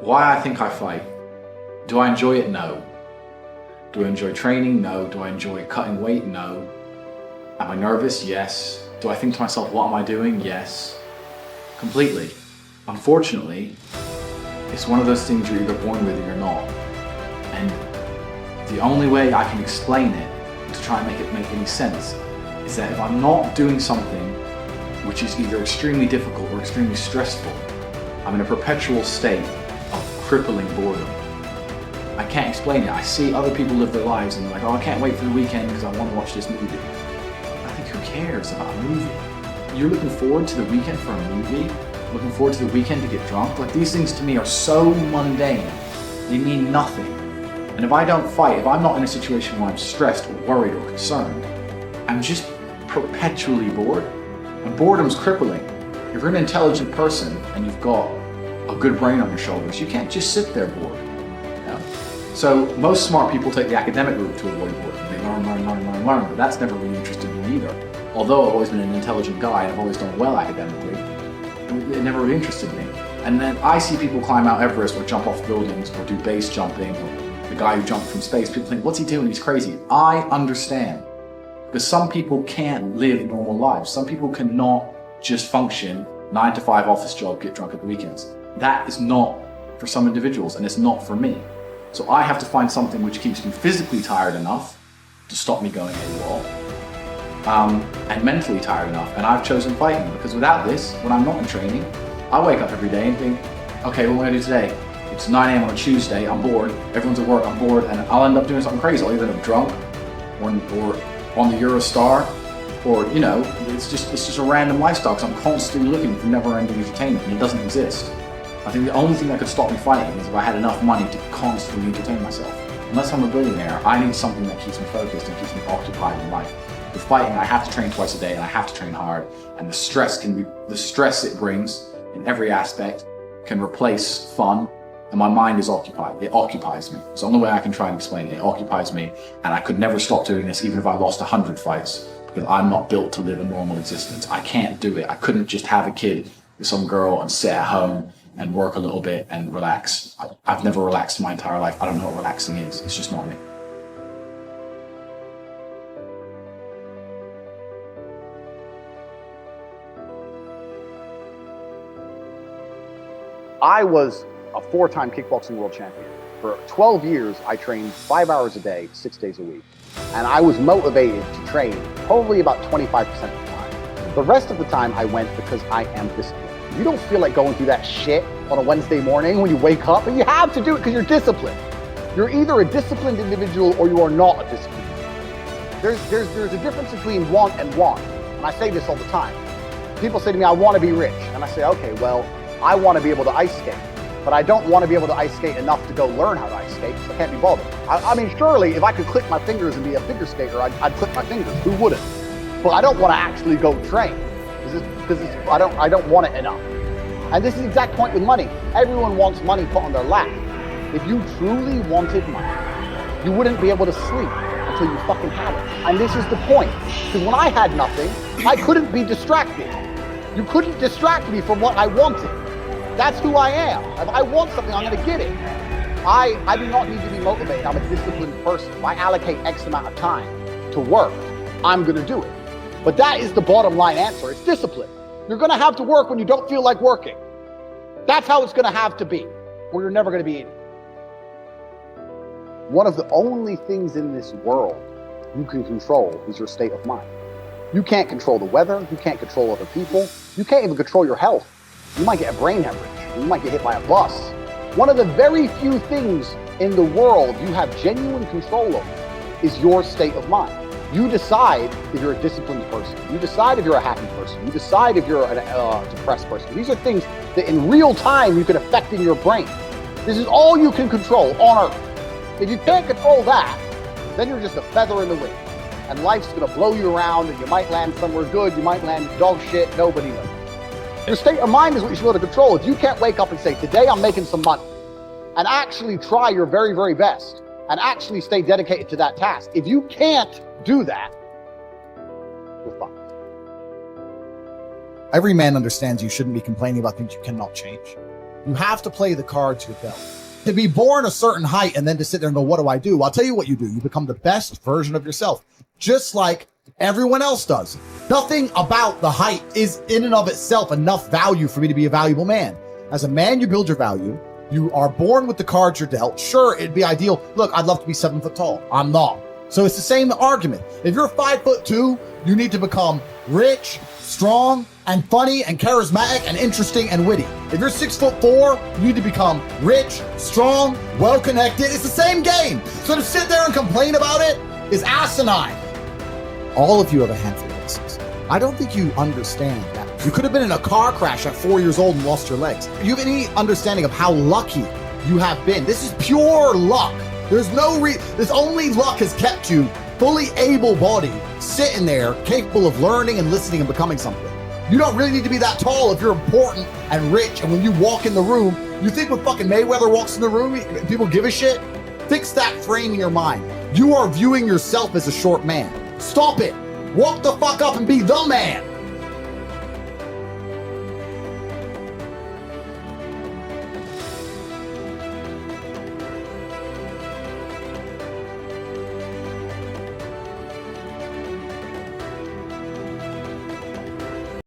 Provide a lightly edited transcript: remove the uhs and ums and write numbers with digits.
Why I think I fight. Do I enjoy it? No. Do I enjoy training? No. Do I enjoy cutting weight? No. Am I nervous? Yes. Do I think to myself, what am I doing? Yes. Completely. Unfortunately, it's one of those things you're either born with or you're not. And the only way I can explain it, to try and make it make any sense, is that if I'm not doing something which is either extremely difficult or extremely stressful, I'm in a perpetual state of crippling boredom. I can't explain it. I see other people live their lives and they're like, oh, I can't wait for the weekend because I want to watch this movie. I think who cares about a movie? You're looking forward to the weekend for a movie? Looking forward to the weekend to get drunk? Like, these things to me are so mundane. They mean nothing. And if I don't fight, if I'm not in a situation where I'm stressed or worried or concerned, I'm just perpetually bored. And boredom's crippling. If you're an intelligent person and you've got a good brain on your shoulders, you can't just sit there bored. So most smart people take the academic route to avoid boredom. They learn, but that's never really interested me either. Although I've always been an intelligent guy and I've always done well academically, it never really interested me. And then I see people climb Mount Everest or jump off buildings or do base jumping, or the guy who jumped from space. People think, what's he doing? He's crazy. I understand. Because some people can't live normal lives. Some people cannot just function 9 to 5 office job, get drunk at the weekends. That is not for some individuals, and it's not for me. So I have to find something which keeps me physically tired enough to stop me going AWOL, and mentally tired enough. And I've chosen fighting, because without this, when I'm not in training, I wake up every day and think, okay, what am I gonna do today? It's 9 a.m. on a Tuesday, I'm bored, everyone's at work, I'm bored, and I'll end up doing something crazy. I'll either end up drunk or on the Eurostar, or, you know, it's just a random lifestyle, because I'm constantly looking for never-ending entertainment, and it doesn't exist. I think the only thing that could stop me fighting is if I had enough money to constantly entertain myself. Unless I'm a billionaire, I need something that keeps me focused and keeps me occupied in life. With fighting, I have to train twice a day, and I have to train hard, and the stress it brings in every aspect can replace fun, and my mind is occupied. It occupies me. It's the only way I can try and explain it. It occupies me, and I could never stop doing this even if I lost 100 fights, because I'm not built to live a normal existence. I can't do it. I couldn't just have a kid with some girl and sit at home and work a little bit and relax. I've never relaxed my entire life. I don't know what relaxing is. It's just not me. I was a 4-time kickboxing world champion. For 12 years, I trained 5 hours a day, 6 days a week. And I was motivated to train probably about 25% of the time. The rest of the time I went because I am disciplined. You don't feel like going through that shit on a Wednesday morning when you wake up, and you have to do it because you're disciplined. You're either a disciplined individual or you are not a disciplined individual. There's a difference between want and want. And I say this all the time. People say to me, I want to be rich. And I say, okay, well, I want to be able to ice skate, but I don't want to be able to ice skate enough to go learn how to ice skate, so I can't be bothered. I mean, surely if I could click my fingers and be a figure skater, I'd click my fingers. Who wouldn't? But I don't want to actually go train because I don't want it enough. And this is the exact point with money. Everyone wants money put on their lap. If you truly wanted money, you wouldn't be able to sleep until you fucking had it. And this is the point. Because when I had nothing, I couldn't be distracted. You couldn't distract me from what I wanted. That's who I am. If I want something, I'm gonna get it. I do not need to be motivated. I'm a disciplined person. If I allocate X amount of time to work, I'm gonna do it. But that is the bottom line answer. It's discipline. You're gonna have to work when you don't feel like working. That's how it's gonna have to be, or you're never gonna be in it. One of the only things in this world you can control is your state of mind. You can't control the weather, you can't control other people, you can't even control your health. You might get a brain hemorrhage, you might get hit by a bus. One of the very few things in the world you have genuine control over is your state of mind. You decide if you're a disciplined person. You decide if you're a happy person. You decide if you're a depressed person. These are things that in real time you can affect in your brain. This is all you can control on Earth. If you can't control that, then you're just a feather in the wind. And life's gonna blow you around, and you might land somewhere good, you might land dog shit, nobody knows. Your state of mind is what you should be able to control. If you can't wake up and say, today I'm making some money, and actually try your very, very best, and actually stay dedicated to that task. If you can't do that, you're fucked. Every man understands you shouldn't be complaining about things you cannot change. You have to play the cards you're dealt. To be born a certain height and then to sit there and go, what do I do? Well, I'll tell you what you do. You become the best version of yourself, just like everyone else does. Nothing about the height is in and of itself enough value for me to be a valuable man. As a man, you build your value. You are born with the cards you're dealt. Sure, it'd be ideal. Look, I'd love to be 7 foot tall. I'm not. So it's the same argument. If you're 5'2", you need to become rich, strong, and funny, and charismatic, and interesting, and witty. If you're 6'4", you need to become rich, strong, well-connected. It's the same game. So to sit there and complain about it is asinine. All of you have a handful of misses. I don't think you understand that. You could have been in a car crash at 4 years old and lost your legs. Do you have any understanding of how lucky you have been? This is pure luck. There's only luck has kept you fully able-bodied, sitting there, capable of learning and listening and becoming something. You don't really need to be that tall if you're important and rich. And when you walk in the room, you think when fucking Mayweather walks in the room, people give a shit? Fix that frame in your mind. You are viewing yourself as a short man. Stop it. Walk the fuck up and be the man.